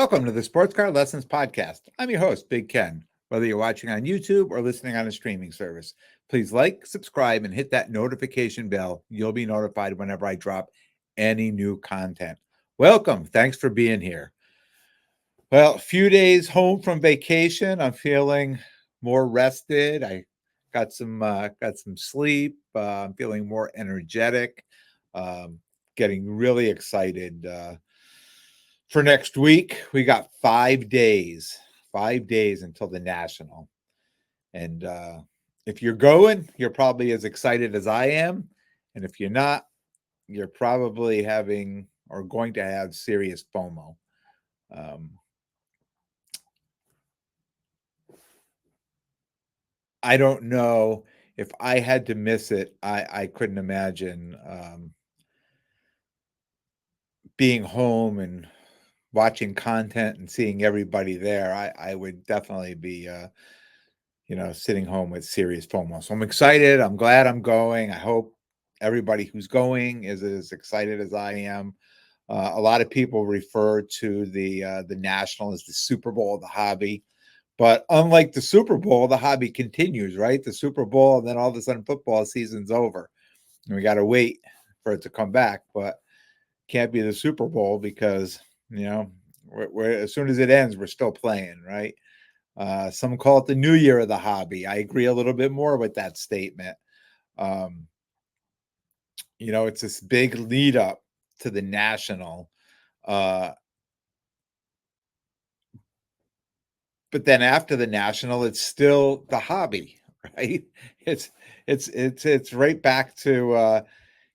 Welcome to the Sports Car Lessons Podcast. I'm your host, Big Ken. Whether you're watching on YouTube or listening on a streaming service, please like, subscribe, and hit that notification bell. You'll be notified whenever I drop any new content. Welcome. Thanks for being here. Well, a few days home from vacation. I'm feeling more rested. I got some sleep. I'm feeling more energetic. Um, Getting really excited. For next week, we got 5 days until the national. And if you're going, you're probably as excited as I am. And if you're not, you're probably having or going to have serious FOMO. Um, I don't know if I had to miss it. I couldn't imagine being home and watching content and seeing everybody there. I would definitely be sitting home with serious FOMO. So I'm excited. I'm glad I'm going. I hope everybody who's going is as excited as I am. A lot of people refer to the national as the Super Bowl of the hobby, but unlike the Super Bowl, the hobby continues. Right, the Super Bowl, and then all of a sudden, football season's over, and we got to wait for it to come back. But can't be the Super Bowl because we're as soon as it ends, we're still playing, right? Some call it the new year of the hobby. I agree a little bit more with that statement. Um, it's this big lead up to the national. Uh, but then after the national, it's still the hobby, right? It's right back to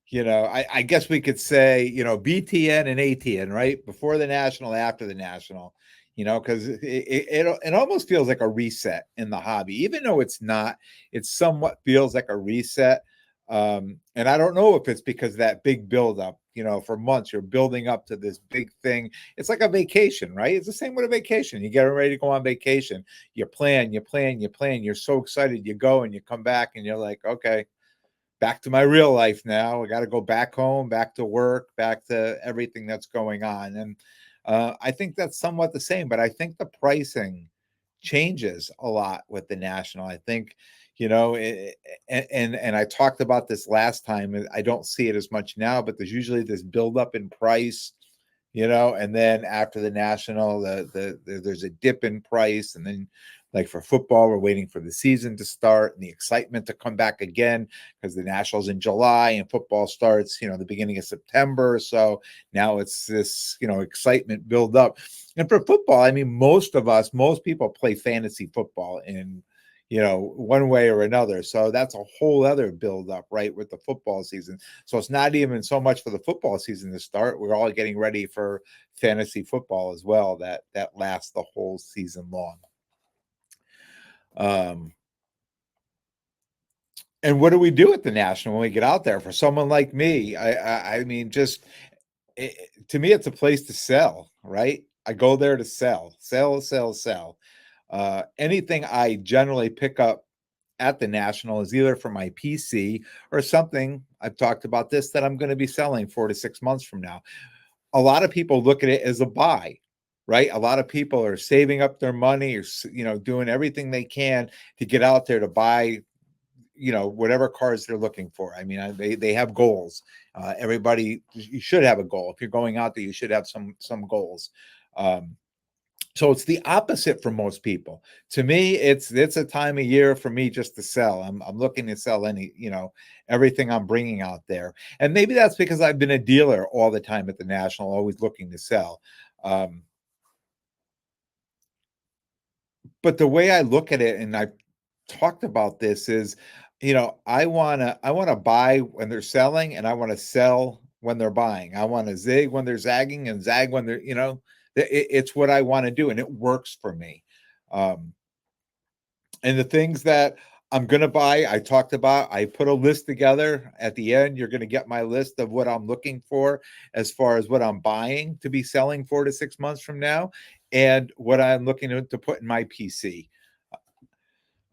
I guess we could say, BTN and ATN, right? Before the national, after the national, because it almost feels like a reset in the hobby, even though it's not. It somewhat feels like a reset. And I don't know if it's because of that big buildup, for months you're building up to this big thing. It's like a vacation, right? It's the same with a vacation. You get ready to go on vacation. You plan. You're so excited. You go and you come back and you're like, okay, back to my real life now. I got to go back home, back to work, back to everything that's going on. And I think that's somewhat the same, but I think the pricing changes a lot with the national. I think, and I talked about this last time. I don't see it as much now, but there's usually this buildup in price, and then after the national, there's a dip in price, and then like for football, we're waiting for the season to start and the excitement to come back again because the national's in July and football starts, the beginning of September. So now it's this, excitement build up. And for football, I mean, most people play fantasy football in, one way or another. So that's a whole other build up, right, with the football season. So it's not even so much for the football season to start. We're all getting ready for fantasy football as well. That lasts the whole season long. And what do we do at the national when we get out there? For someone like me, I mean, just to me, it's a place to sell, right? I go there to sell. Anything I generally pick up at the national is either for my PC or something. I've talked about this that I'm going to be selling 4 to 6 months from now. A lot of people look at it as a buy, right? A lot of people are saving up their money or doing everything they can to get out there to buy whatever cars they're looking for. I mean, they have goals. Everybody, you should have a goal. If you're going out there, you should have some goals. So it's the opposite for most people. To me, it's a time of year for me just to sell. I'm looking to sell everything I'm bringing out there, and maybe that's because I've been a dealer all the time at the national, always looking to sell. But the way I look at it, and I've talked about this, is I wanna buy when they're selling, and I wanna sell when they're buying. I wanna zig when they're zagging and zag when they're it's what I wanna do, and it works for me. Um, and the things that I'm gonna buy, I talked about, I put a list together. At the end, you're gonna get my list of what I'm looking for as far as what I'm buying to be selling 4 to 6 months from now, and what I'm looking to put in my PC.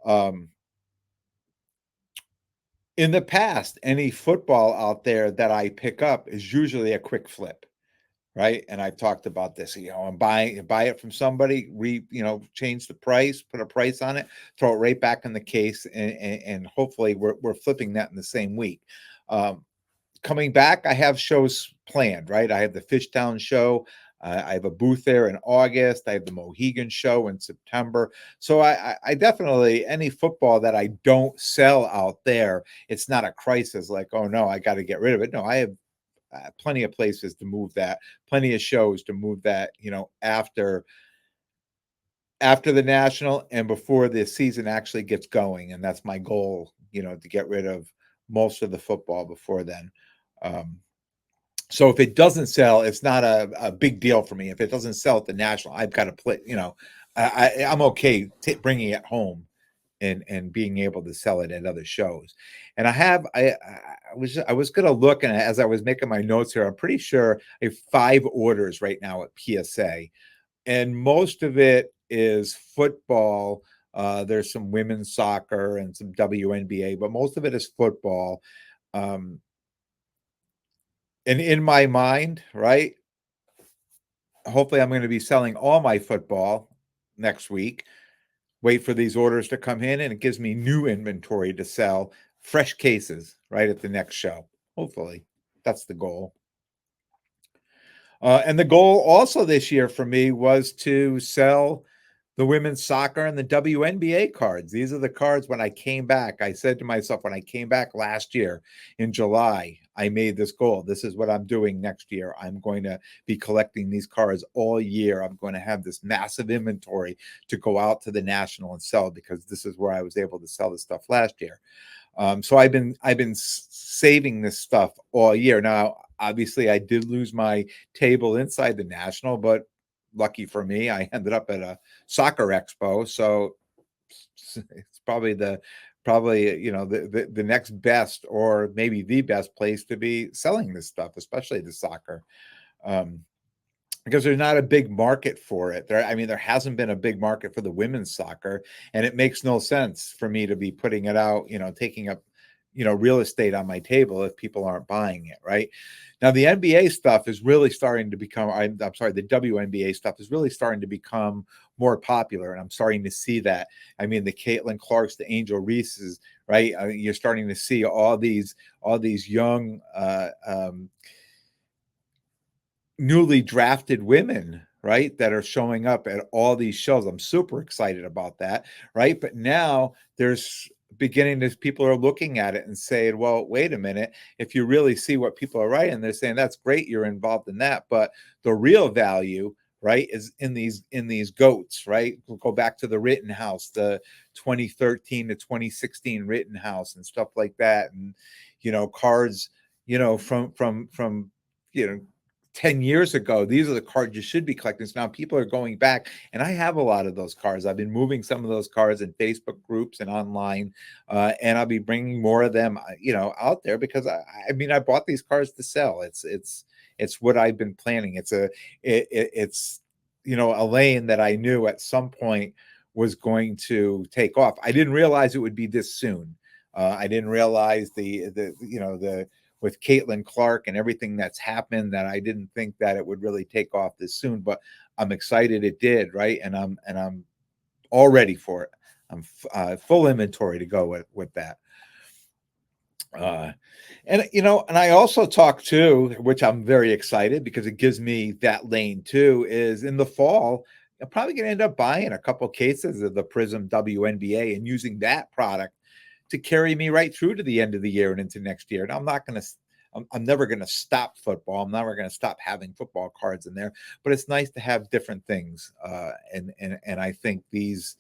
Um, in the past, any football out there that I pick up is usually a quick flip. right? And I've talked about this. I'm buy it from somebody, change the price, put a price on it, throw it right back in the case, and hopefully we're flipping that in the same week. Um, Coming back, I have shows planned, right? I have the Fishtown show. I have a booth there in August. I have the Mohegan show in September. So I definitely, any football that I don't sell out there, it's not a crisis like, oh no, I got to get rid of it. No, I have plenty of places to move that, plenty of shows to move that, after the national and before the season actually gets going. And that's my goal, to get rid of most of the football before then. Um, so if it doesn't sell, it's not a big deal for me. If it doesn't sell at the national, I've got to play. I'm okay bringing it home and being able to sell it at other shows. And I was going to look, and as I was making my notes here, I'm pretty sure I have 5 orders right now at PSA, and most of it is football. There's some women's soccer and some WNBA, but most of it is football. Um, and in my mind, right, hopefully I'm going to be selling all my football next week. Wait for these orders to come in, and it gives me new inventory to sell, fresh cases right at the next show. Hopefully, that's the goal. And the goal also this year for me was to sell the women's soccer and the WNBA cards. These are the cards when I came back. I said to myself, when I came back last year in July, I made this goal. This is what I'm doing next year. I'm going to be collecting these cards all year. I'm going to have this massive inventory to go out to the national and sell, because this is where I was able to sell the stuff last year. So I've been saving this stuff all year. Now, obviously, I did lose my table inside the national, but lucky for me, I ended up at a soccer expo. So it's probably the next best, or maybe the best place to be selling this stuff, especially the soccer. Um, because there's not a big market for it. There hasn't been a big market for the women's soccer, and it makes no sense for me to be putting it out, taking up, real estate on my table if people aren't buying it, right? Now, the NBA stuff is really starting to become, I'm sorry, the WNBA stuff is really starting to become more popular, and I'm starting to see that. The Caitlin Clarks, the Angel Reese's, right? You're starting to see all these young, newly drafted women, right, that are showing up at all these shows. I'm super excited about that, right? But now there's beginning to, people are looking at it and saying, well, wait a minute, if you really see what people are writing, they're saying that's great, you're involved in that, but the real value, right, is in these goats, right? We'll go back to the Rittenhouse, the 2013 to 2016 Rittenhouse and stuff like that, and cards, from 10 years ago. These are the cards you should be collecting. So now people are going back, and I have a lot of those cards. I've been moving some of those cards in Facebook groups and online, and I'll be bringing more of them, out there, because I bought these cards to sell. It's what I've been planning. It's a lane that I knew at some point was going to take off. I didn't realize it would be this soon. I didn't realize the with Caitlin Clark and everything that's happened, that I didn't think that it would really take off this soon, but I'm excited it did, right? And I'm all ready for it. I'm full inventory to go with that. And I also talk too, which I'm very excited because it gives me that lane too, is in the fall, I'm probably going to end up buying a couple cases of the Prism WNBA and using that product to carry me right through to the end of the year and into next year. And I'm never going to stop football. I'm never going to stop having football cards in there, but it's nice to have different things. And I think these,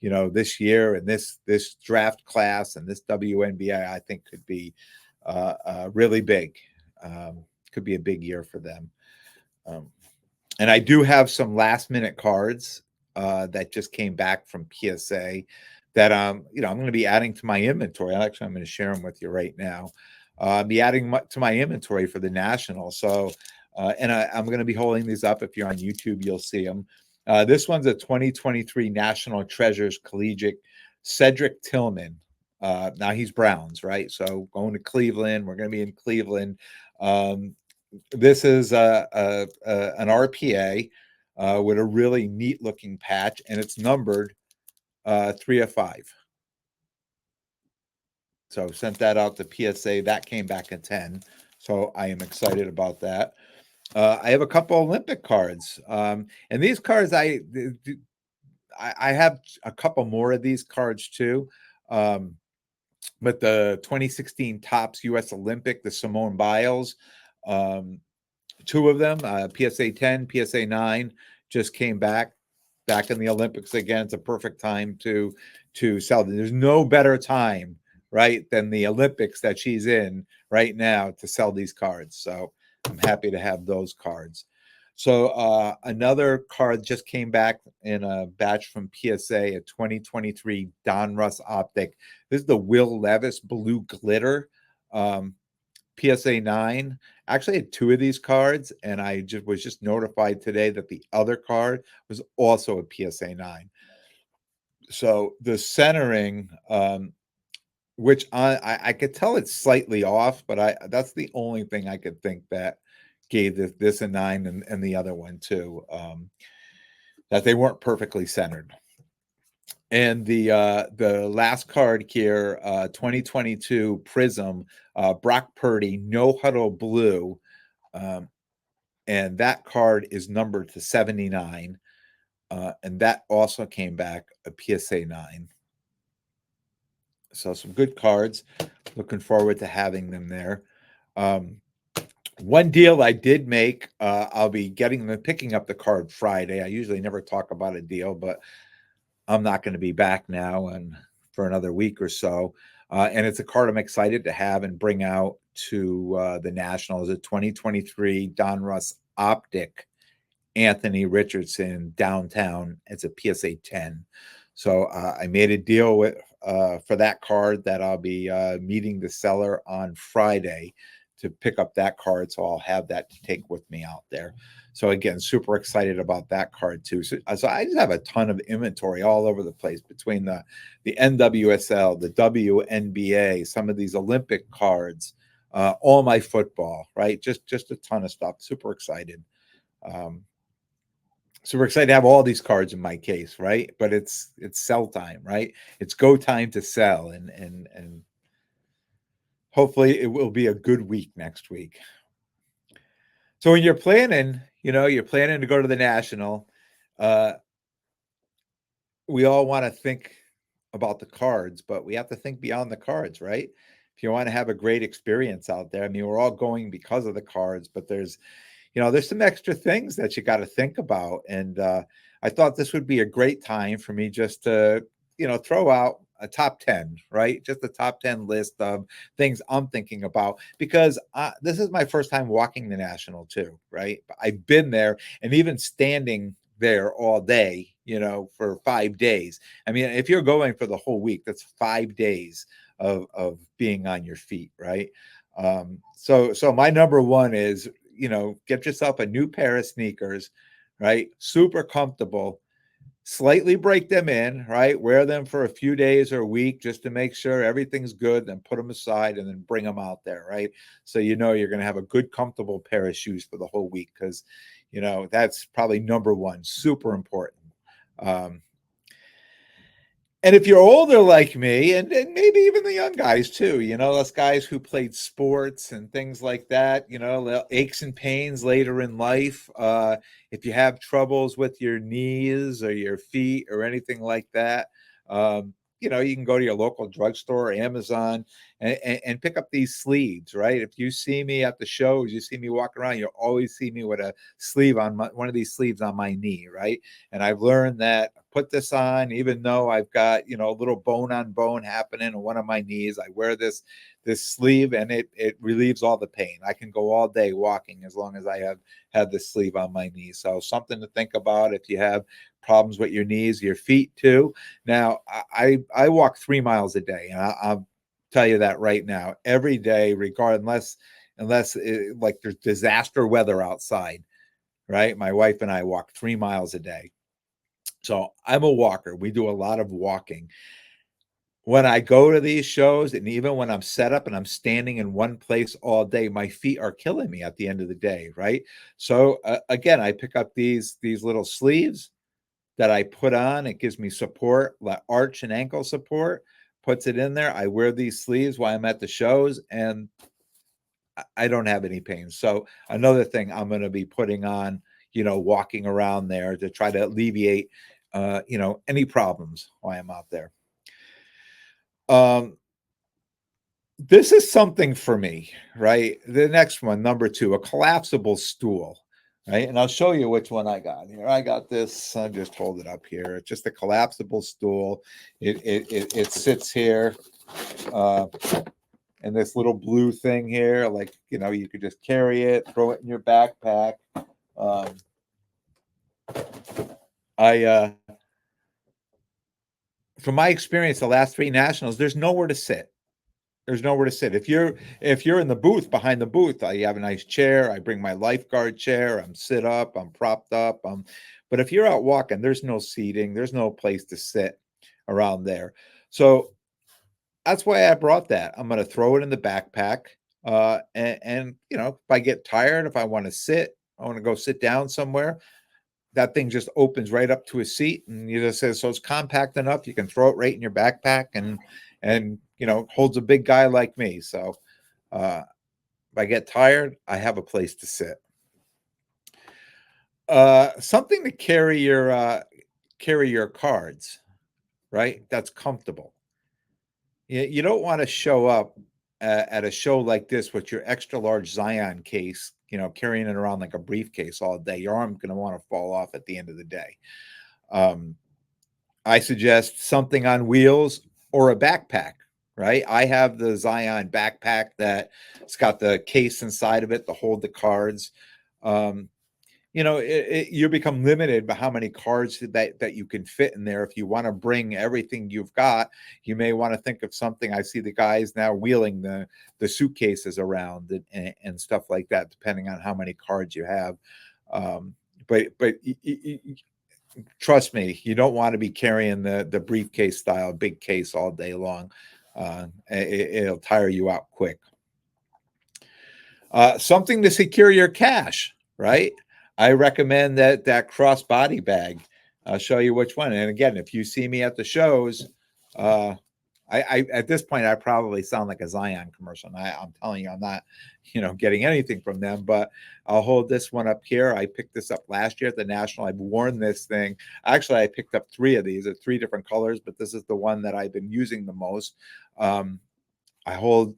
this year and this draft class and this WNBA, I think could be really big. Could be a big year for them. And I do have some last minute cards that just came back from PSA that I'm going to be adding to my inventory. Actually, I'm going to share them with you right now. I'll be adding to my inventory for the national. So, and I'm going to be holding these up. If you're on YouTube, you'll see them. This one's a 2023 National Treasures Collegiate Cedric Tillman. Now he's Browns, right? So going to Cleveland. We're going to be in Cleveland. This is an RPA with a really neat looking patch, and it's numbered 3 of 5. So sent that out to PSA. That came back at 10. So I am excited about that. I have a couple Olympic cards, and these cards I have a couple more of these cards too. But the 2016 Topps U.S. Olympic, the Simone Biles, um, two of them, PSA 10, PSA 9, just came back in the Olympics again. It's a perfect time to sell them. There's no better time, right, than the Olympics that she's in right now to sell these cards. So I'm happy to have those cards. So another card just came back in a batch from PSA, a 2023 Donruss Optic. This is the Will Levis Blue Glitter. PSA 9. I actually had two of these cards, and I was just notified today that the other card was also a PSA 9. So the centering, which I could tell it's slightly off, but that's the only thing I could think that gave this a 9 and the other one too, that they weren't perfectly centered. And the last card here, 2022 Prism, Brock Purdy, No Huddle Blue. And that card is numbered to 79. And that also came back a PSA 9. So some good cards. Looking forward to having them there. One deal I did make, I'll be picking up the card Friday. I usually never talk about a deal, but I'm not going to be back now and for another week or so. And it's a card I'm excited to have and bring out to the Nationals, a 2023 Donruss Optic Anthony Richardson downtown. It's a PSA 10. So I made a deal with for that card that I'll be meeting the seller on Friday to pick up that card. So I'll have that to take with me out there. So again, super excited about that card too. So I just have a ton of inventory all over the place between the NWSL, the WNBA, some of these Olympic cards, all my football, right? Just a ton of stuff. Super excited. So we're excited to have all these cards in my case, right? But it's sell time, right? It's go time to sell, and hopefully it will be a good week next week. So when you're planning, you're planning to go to the National, we all want to think about the cards, but we have to think beyond the cards, right? If you want to have a great experience out there, I mean, we're all going because of the cards, but there's some extra things that you got to think about. And I thought this would be a great time for me just to, throw out a top 10, right? Just a top 10 list of things I'm thinking about, because this is my first time walking the National too, right? I've been there, and even standing there all day, for 5 days. I mean, if you're going for the whole week, that's 5 days of being on your feet, right? So my number one is, get yourself a new pair of sneakers, right? Super comfortable. Slightly break them in, right? Wear them for a few days or a week just to make sure everything's good, then put them aside and then bring them out there, right? So you're going to have a good, comfortable pair of shoes for the whole week, because, that's probably number one, super important. And if you're older like me, and maybe even the young guys too, us guys who played sports and things like that, aches and pains later in life. If you have troubles with your knees or your feet or anything like that, you can go to your local drugstore or Amazon and pick up these sleeves, right? If you see me at the shows, you see me walking around, you'll always see me with a sleeve on one of these sleeves on my knee, right? And I've learned that put this on, even though I've got, a little bone on bone happening on one of my knees, I wear this sleeve, and it relieves all the pain. I can go all day walking as long as I have this sleeve on my knee. So something to think about if you have problems with your knees, your feet too. Now, I walk 3 miles a day, and I'll tell you that right now, every day, regardless, unless like there's disaster weather outside, right? My wife and I walk 3 miles a day. So I'm a walker. We do a lot of walking. when I go to these shows, and even when I'm set up and I'm standing in one place all day, my feet are killing me at the end of the day, right? So again, I pick up these little sleeves that I put on. It gives me support, like arch and ankle support, puts it in there. I wear these sleeves while I'm at the shows, and I don't have any pain. So another thing I'm going to be putting on, walking around there to try to alleviate, any problems while I'm out there. Um, this is something for me, right? The next one, number two, a collapsible stool, right? And I'll show you which one I got here. I got this. I just hold it up here. It's just a collapsible stool. It sits here, and this little blue thing here, like you could just carry it, throw it in your backpack. Um, I From my experience, the last three nationals, there's nowhere to sit. There's nowhere to sit. If you're in the booth, behind the booth, I have a nice chair. I bring my lifeguard chair. I'm sit up. I'm propped up. But if you're out walking, there's no seating. There's no place to sit around there. So that's why I brought that. I'm going to throw it in the backpack. And if I get tired, if I want to sit, I want to go sit down somewhere. That thing just opens right up to a seat, and you just says so it's compact enough. You can throw it right in your backpack, and holds a big guy like me. So if I get tired, I have a place to sit. Something to carry your cards, right? That's comfortable. You don't want to show up at a show like this with your extra large Zion case, carrying it around like a briefcase all day. Your arm's going to want to fall off at the end of the day. I suggest something on wheels or a backpack, right? I have the Zion backpack that's got the case inside of it to hold the cards. You become limited by how many cards that you can fit in there. If you want to bring everything you've got, you may want to think of something. I see the guys now wheeling the suitcases around and stuff like that, depending on how many cards you have. But trust me, you don't want to be carrying the briefcase style big case all day long. It'll tire you out quick. Something to secure your cash, right? I recommend that crossbody bag. I'll show you which one. And again, if you see me at the shows, I at this point I probably sound like a Zion commercial. And I'm telling you, I'm not, getting anything from them. But I'll hold this one up here. I picked this up last year at the National. I've worn this thing. Actually, I picked up three of these at three different colors, but this is the one that I've been using the most. I hold,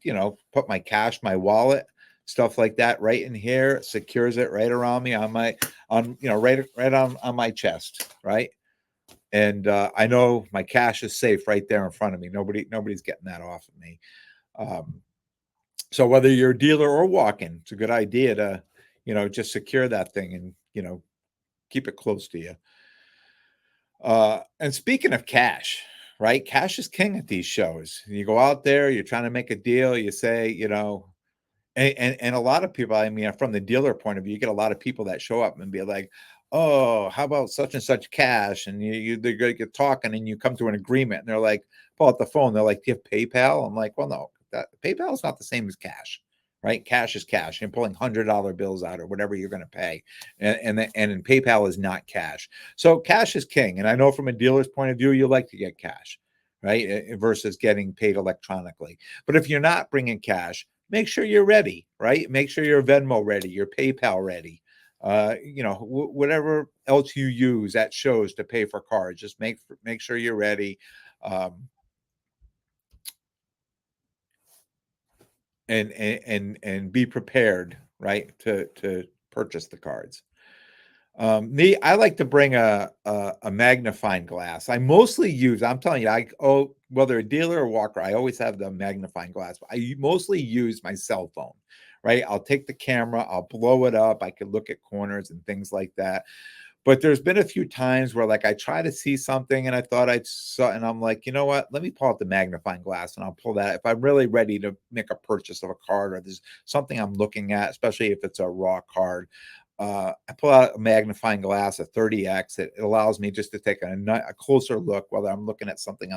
put my cash, my wallet, stuff like that right in here, secures it right around me right on my chest, right? And I know my cash is safe right there in front of me. Nobody's getting that off of me. So whether you're a dealer or walking, it's a good idea to, just secure that thing and, keep it close to you. And speaking of cash, right? Cash is king at these shows. You go out there, you're trying to make a deal, you say, and a lot of people, I mean, from the dealer point of view, you get a lot of people that show up and be like, "Oh, how about such and such cash?" And they're going to get talking, and you come to an agreement, and they're like, pull out the phone. They're like, "Do you have PayPal?" I'm like, "Well, no, PayPal is not the same as cash, right? Cash is cash. You're pulling $100 bills out or whatever you're going to pay, and PayPal is not cash. So cash is king. And I know from a dealer's point of view, you like to get cash, right, versus getting paid electronically. But if you're not bringing cash, make sure you're ready, right? Make sure you're Venmo ready, your PayPal ready, whatever else you use at shows to pay for cards. Just make sure you're ready, and be prepared, right, to purchase the cards. I like to bring a magnifying glass. I'm telling you, whether a dealer or walker, I always have the magnifying glass. I mostly use my cell phone, right? I'll take the camera, I'll blow it up. I can look at corners and things like that. But there's been a few times where like I try to see something and I thought I saw, and I'm like, you know what? Let me pull out the magnifying glass and I'll pull that. If I'm really ready to make a purchase of a card or there's something I'm looking at, especially if it's a raw card, I pull out a magnifying glass, a 30x. It allows me just to take a closer look, whether I'm looking at something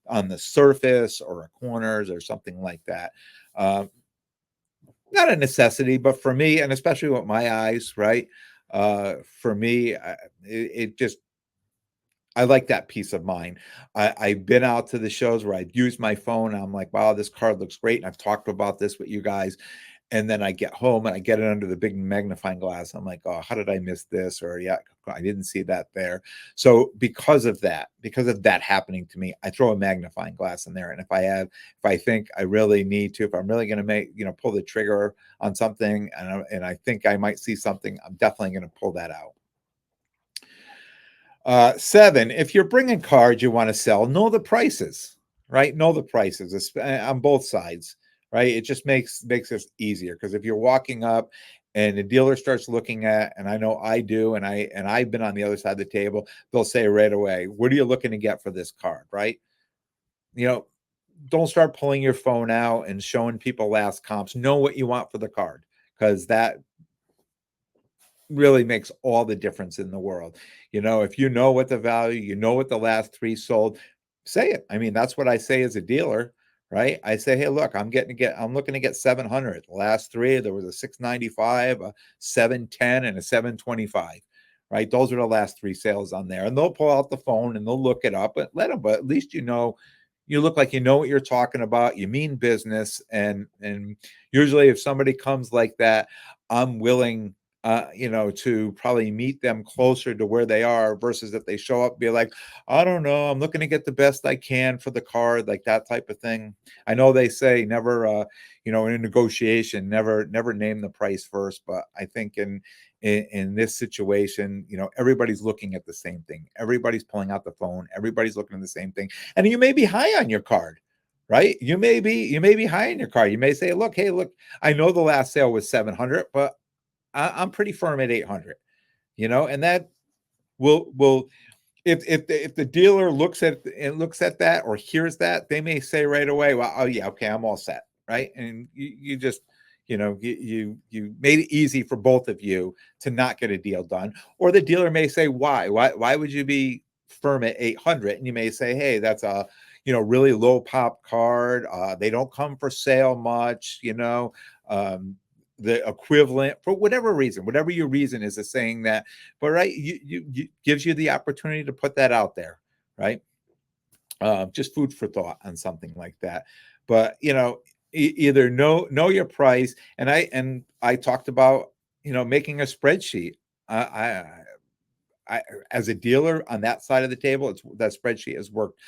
on the surface or corners or something like that. Not a necessity, but for me, and especially with my eyes, right? For me, it just I like that peace of mind. I've been out to the shows where I've used my phone. And I'm like, wow, this card looks great. And I've talked about this with you guys. And then I get home and I get it under the big magnifying glass. I'm like, oh, how did I miss this? Or yeah, I didn't see that there. So because of that happening to me, I throw a magnifying glass in there. And if I think I really need to, if I'm really going to pull the trigger on something, and I think I might see something, I'm definitely going to pull that out. 7, if you're bringing cards you want to sell, know the prices, right? Know the prices on both sides, right? It just makes this easier because if you're walking up and the dealer starts looking at, and I know I do, and I've been on the other side of the table, they'll say right away, "What are you looking to get for this card?" Right? You know, don't start pulling your phone out and showing people last comps. Know what you want for the card because that really makes all the difference in the world. If you know what the value, you know what the last 3 sold, say it. I mean, that's what I say as a dealer, right? I say, "Hey, look, I'm looking to get 700. The last 3, there was a 695, a 710, and a 725." Right? Those are the last 3 sales on there. And they'll pull out the phone and they'll look it up, but at least you look like you know what you're talking about. You mean business, and usually if somebody comes like that, I'm willing to probably meet them closer to where they are versus if they show up, be like, "I don't know, I'm looking to get the best I can for the card," like that type of thing. I know they say never, in a negotiation, never name the price first, but I think in this situation, everybody's looking at the same thing. Everybody's pulling out the phone. Everybody's looking at the same thing, and you may be high on your card. Right? You may be high in your card. You may say, "Look, hey, look, I know the last sale was 700, but I'm pretty firm at 800, and that will if the dealer looks at that or hears that, they may say right away, "Well, oh yeah, okay, I'm all set," right? And you just you made it easy for both of you to not get a deal done. Or the dealer may say, why would you be firm at 800? And you may say, "Hey, that's a really low pop card. They don't come for sale much, um, the equivalent for whatever your reason is saying that." But right, you gives you the opportunity to put that out there, right? Just food for thought on something like that. But either know your price, and I talked about making a spreadsheet. I as a dealer on that side of the table, that spreadsheet has worked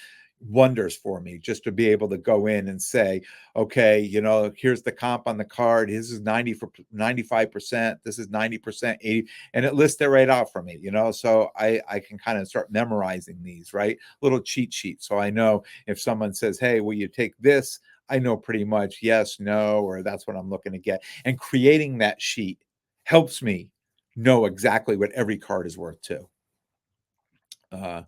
wonders for me just to be able to go in and say, okay, here's the comp on the card. This is 90 for 95%. This is 90%, 80, and it lists it right out for me, so I can kind of start memorizing these, right? Little cheat sheet. So I know if someone says, "Hey, will you take this?" I know pretty much yes, no, or that's what I'm looking to get. And creating that sheet helps me know exactly what every card is worth too. Uh,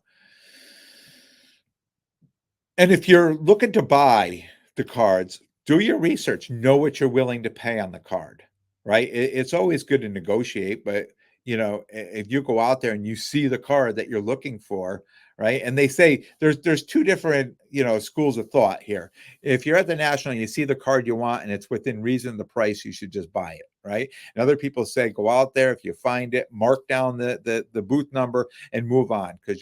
and if you're looking to buy the cards, do your research, know what you're willing to pay on the card, right? It's always good to negotiate, but if you go out there and you see the card that you're looking for, right? And they say there's two different, schools of thought here. If you're at the National and you see the card you want and it's within reason the price, you should just buy it, right? And other people say go out there, if you find it, mark down the booth number and move on, because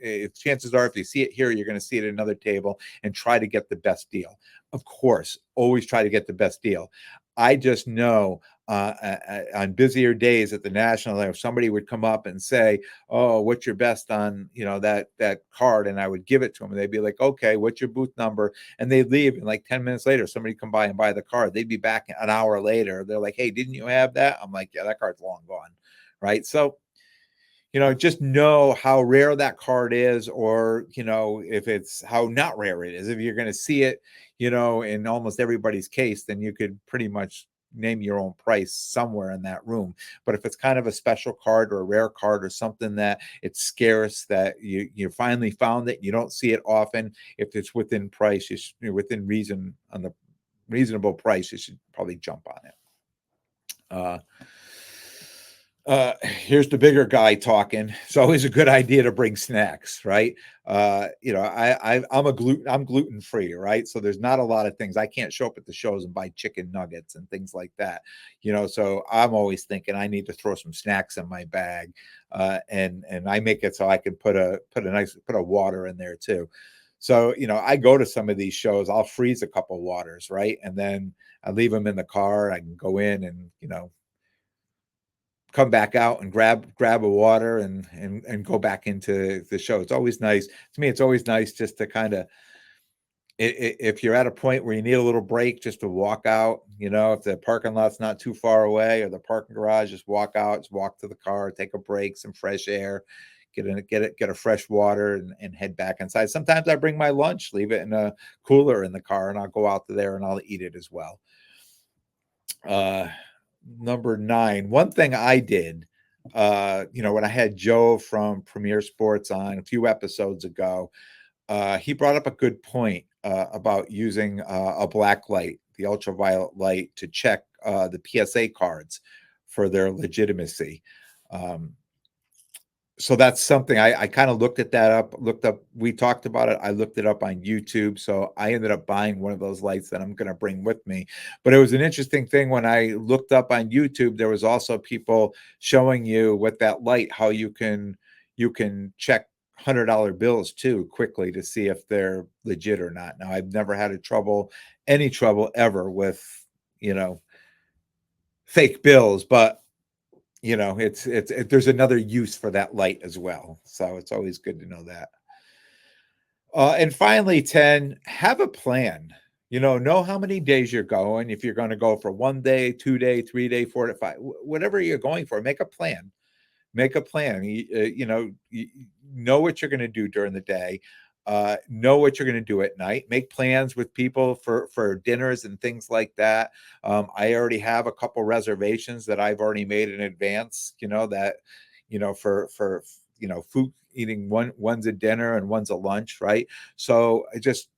if chances are if you see it here, you're going to see it at another table, and try to get the best deal. Of course, always try to get the best deal. I just know on busier days at the National, if somebody would come up and say, "Oh, what's your best on that card?" and I would give it to them, and they'd be like, "Okay, what's your booth number?" And they'd leave, and like 10 minutes later, somebody come by and buy the card. They'd be back an hour later. They're like, "Hey, didn't you have that?" I'm like, "Yeah, that card's long gone." Right? So just know how rare that card is, or, if it's how not rare it is. If you're going to see it, in almost everybody's case, then you could pretty much name your own price somewhere in that room. But if it's kind of a special card or a rare card or something that it's scarce, that you finally found it, you don't see it often, if it's within price, within reason, on the reasonable price, you should probably jump on it. Here's the bigger guy talking. It's always a good idea to bring snacks, right? I'm gluten free, right? So there's not a lot of things. I can't show up at the shows and buy chicken nuggets and things like that, So I'm always thinking I need to throw some snacks in my bag, and I make it so I can put a water in there too. So I go to some of these shows. I'll freeze a couple waters, right, and then I leave them in the car. I can go in and come back out and grab a water and go back into the show. It's always nice to me. It's always nice just to kind of, if you're at a point where you need a little break, just to walk out. If the parking lot's not too far away or the parking garage, just walk out, just walk to the car, take a break, some fresh air, get a fresh water, and head back inside. Sometimes I bring my lunch, leave it in a cooler in the car, and I'll go out there and I'll eat it as well. Number 9. One thing I did, when I had Joe from Premier Sports on a few episodes ago, he brought up a good point about using a black light, the ultraviolet light, to check the PSA cards for their legitimacy. So that's something I kind of looked up. We talked about it. I looked it up on YouTube. So I ended up buying one of those lights that I'm going to bring with me. But it was an interesting thing when I looked up on YouTube. There was also people showing you with that light how you can check $100 bills too quickly to see if they're legit or not. Now I've never had any trouble ever with fake bills, but there's another use for that light as well. So it's always good to know that. And finally, 10, have a plan. Know how many days you're going. If you're going to go for 1 day, 2 day, 3 day, 4 to 5, whatever you're going for, make a plan. Make a plan. You know what you're going to do during the day. Know what you're going to do at night. Make plans with people for dinners and things like that. I already have a couple reservations that I've already made in advance. For food, eating one's a dinner and one's a lunch, right? So I just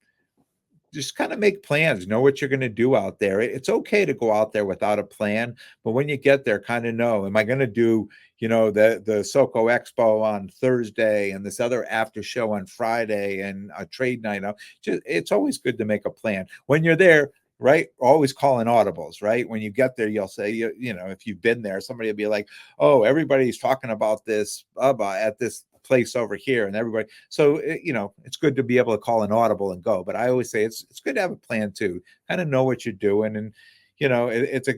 kind of make plans, know what you're going to do out there. It's okay to go out there without a plan, but when you get there, kind of know, am I going to do, the SoCo Expo on Thursday and this other after show on Friday and a trade night? It's always good to make a plan. When you're there, right? Always calling audibles, right? When you get there, you'll say, if you've been there, somebody will be like, oh, everybody's talking about this at this place over here, and everybody. So it's good to be able to call an audible and go. But I always say it's good to have a plan too. Kind of know what you're doing, and it's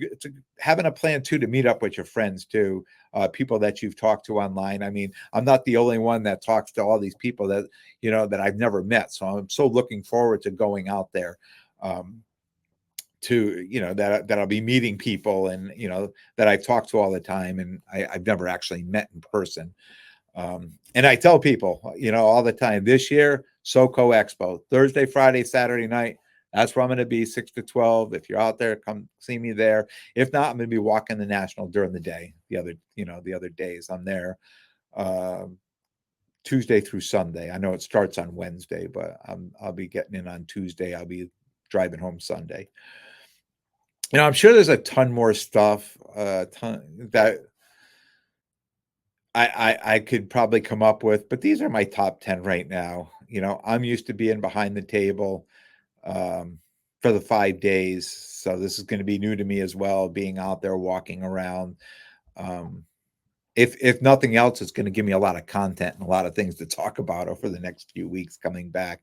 having a plan too to meet up with your friends too, people that you've talked to online. I mean, I'm not the only one that talks to all these people that that I've never met. So I'm so looking forward to going out there. To that I'll be meeting people and that I talk to all the time, and I've never actually met in person. And I tell people, all the time, this year, SoCo Expo, Thursday, Friday, Saturday night. That's where I'm going to be, 6 to 12. If you're out there, come see me there. If not, I'm going to be walking the National during the day. The other days I'm there, Tuesday through Sunday. I know it starts on Wednesday, but I'll be getting in on Tuesday. I'll be driving home Sunday. I'm sure there's a ton more stuff, that I could probably come up with, but these are my top 10 right now. I'm used to being behind the table for the 5 days. So this is going to be new to me as well, being out there walking around. If nothing else, it's going to give me a lot of content and a lot of things to talk about over the next few weeks coming back.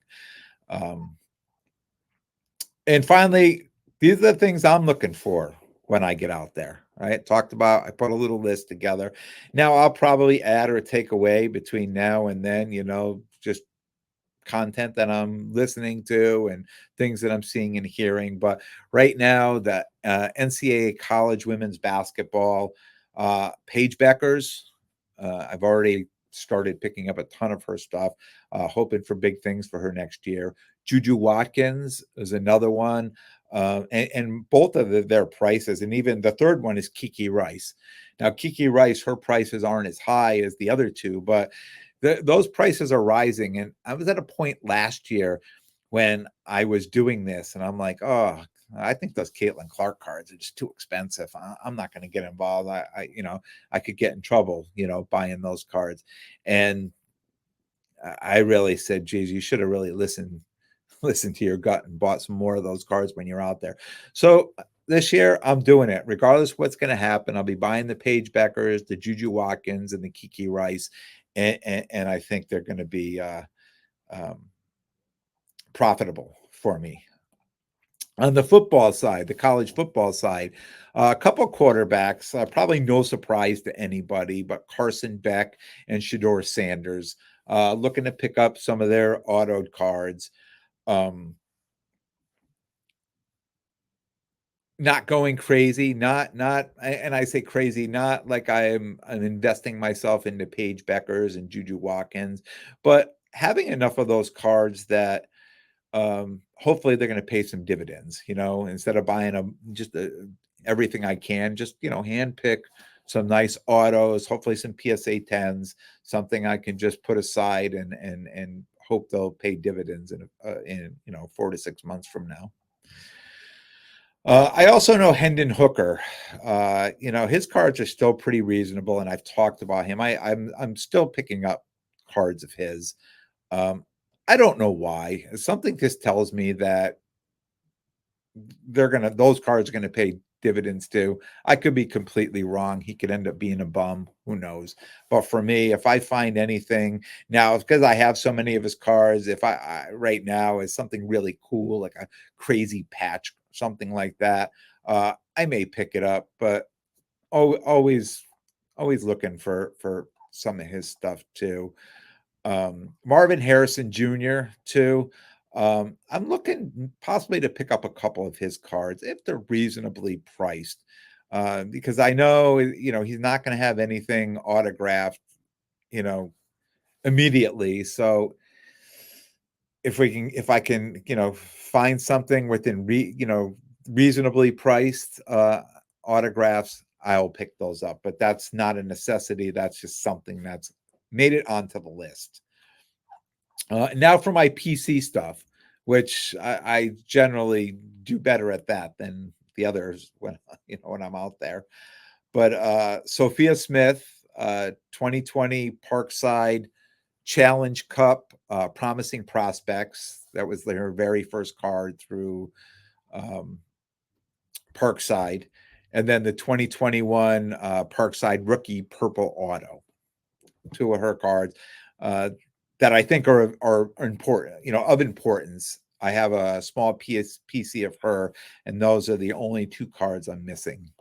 And finally, these are the things I'm looking for when I get out there. Right? I put a little list together. Now I'll probably add or take away between now and then, just content that I'm listening to and things that I'm seeing and hearing. But right now, the NCAA college women's basketball, Paige Beckers, I've already started picking up a ton of her stuff, hoping for big things for her next year. Juju Watkins is another one. And both of their prices, and even the third one is Kiki Rice. Now, Kiki Rice, her prices aren't as high as the other two, but those prices are rising. And I was at a point last year when I was doing this, and I'm like, oh, I think those Caitlin Clark cards are just too expensive. I'm not going to get involved. I could get in trouble, buying those cards. And I really said, geez, you should have really listened to your gut and bought some more of those cards when you're out there. So this year I'm doing it, regardless of what's going to happen. I'll be buying the Paige Beckers, the Juju Watkins, and the Kiki Rice, and I think they're going to be um, profitable for me. On the football side, the college football side, a couple quarterbacks, probably no surprise to anybody, but Carson Beck and Shedeur Sanders, looking to pick up some of their autoed cards. Not going crazy, and I say crazy, not like I'm investing myself into Paige Beckers and Juju Watkins, but having enough of those cards that hopefully they're going to pay some dividends, instead of buying just everything I can, just, hand pick some nice autos, hopefully some PSA 10s, something I can just put aside and hope they'll pay dividends in 4 to 6 months from now. I also know Hendon Hooker. His cards are still pretty reasonable, and I've talked about him. I'm still picking up cards of his. I don't know why. Something just tells me that those cards are gonna pay dividends too. I could be completely wrong. He could end up being a bum. Who knows? But for me, if I find anything now, because I have so many of his cards, if I right now is something really cool, like a crazy patch, something like that, I may pick it up. But always looking for some of his stuff too. Marvin Harrison Jr. too. I'm looking possibly to pick up a couple of his cards if they're reasonably priced, because I know he's not going to have anything autographed, immediately. So if I can, find something within reasonably priced autographs, I'll pick those up. But that's not a necessity. That's just something that's made it onto the list. Now for my PC stuff, which I generally do better at that than the others when I'm out there. But Sophia Smith, 2020 Parkside Challenge Cup, Promising Prospects. That was her very first card through Parkside. And then the 2021 Parkside Rookie Purple Auto. Two of her cards. That I think are important, of importance. I have a small PC of her, and those are the only two cards I'm missing.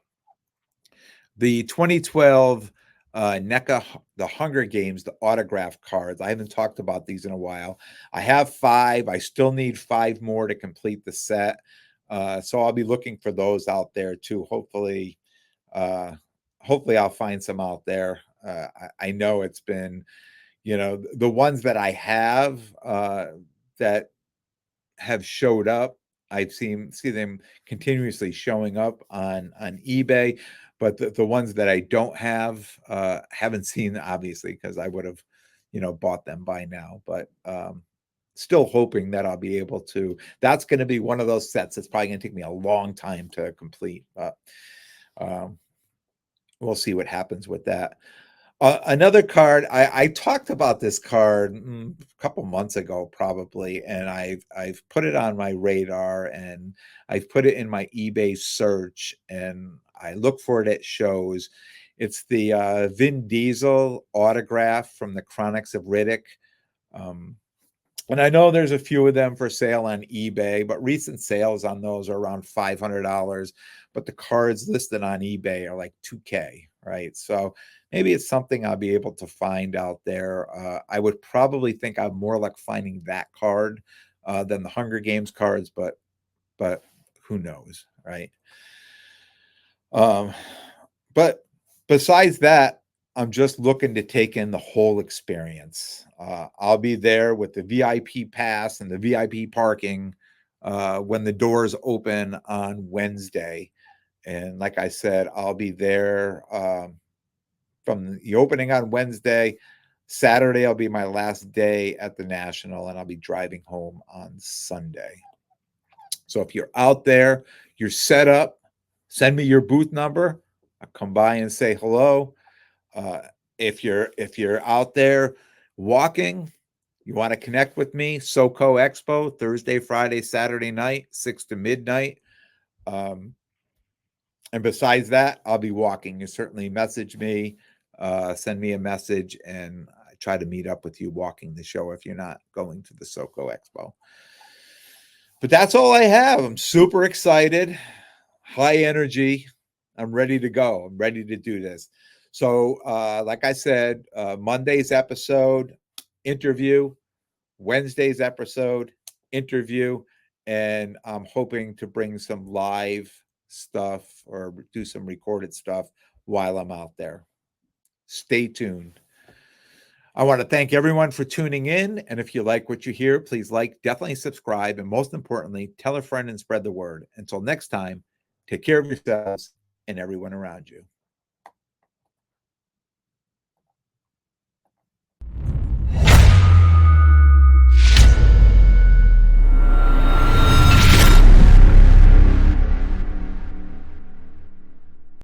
The 2012 NECA, the Hunger Games, the autograph cards. I haven't talked about these in a while. I have 5. I still need 5 more to complete the set. So I'll be looking for those out there too. Hopefully I'll find some out there. I know it's been, the ones that I have that have showed up, I've see them continuously showing up on eBay, but the ones that I don't have haven't seen, obviously, because I would have bought them by now. But still hoping that I'll be able to. That's going to be one of those sets that's probably going to take me a long time to complete, but we'll see what happens with that. Another card, I talked about this card a couple months ago, probably, and I've put it on my radar, and I've put it in my eBay search, and I look for it at shows. It's the Vin Diesel autograph from the Chronics of Riddick. And I know there's a few of them for sale on eBay, but recent sales on those are around $500. But the cards listed on eBay are like $2K, right? So maybe it's something I'll be able to find out there. I would probably think I'm more like finding that card than the Hunger Games cards, but who knows, right? But besides that, I'm just looking to take in the whole experience. I'll be there with the VIP pass and the VIP parking when the doors open on Wednesday. And like I said, I'll be there from the opening on Wednesday. Saturday, I'll be my last day at the National, and I'll be driving home on Sunday. So if you're out there, you're set up, send me your booth number. I'll come by and say hello. Uh, if you're out there walking, you want to connect with me, SoCo Expo, Thursday, Friday, Saturday night, 6 to midnight. And besides that, I'll be walking. You certainly message me, send me a message, and I try to meet up with you walking the show if you're not going to the SoCo Expo. But that's all I have. I'm super excited, high energy. I'm ready to go. I'm ready to do this. So, like I said, Monday's episode, interview, Wednesday's episode, interview, and I'm hoping to bring some live stuff or do some recorded stuff while I'm out there. Stay tuned. I want to thank everyone for tuning in. And if you like what you hear, please like, definitely subscribe, and most importantly, tell a friend and spread the word. Until next time, take care of yourselves and everyone around you.